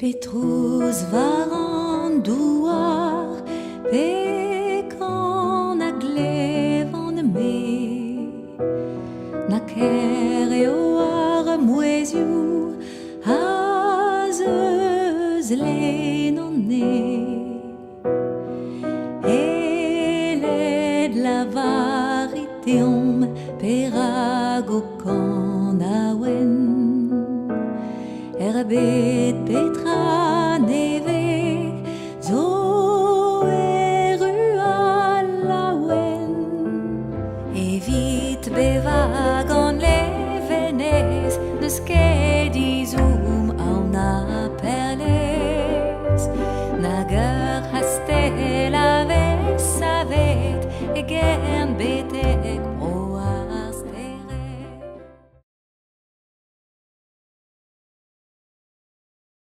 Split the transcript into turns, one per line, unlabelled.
Petrus varan duar, pekan a glevan me. Na ker eo ar mouezioù, a zeus lennon ne. Eled la variteom perag o kan aouen. Bet petra neve zo eru a laouen. Evit bevag an levenez neus ket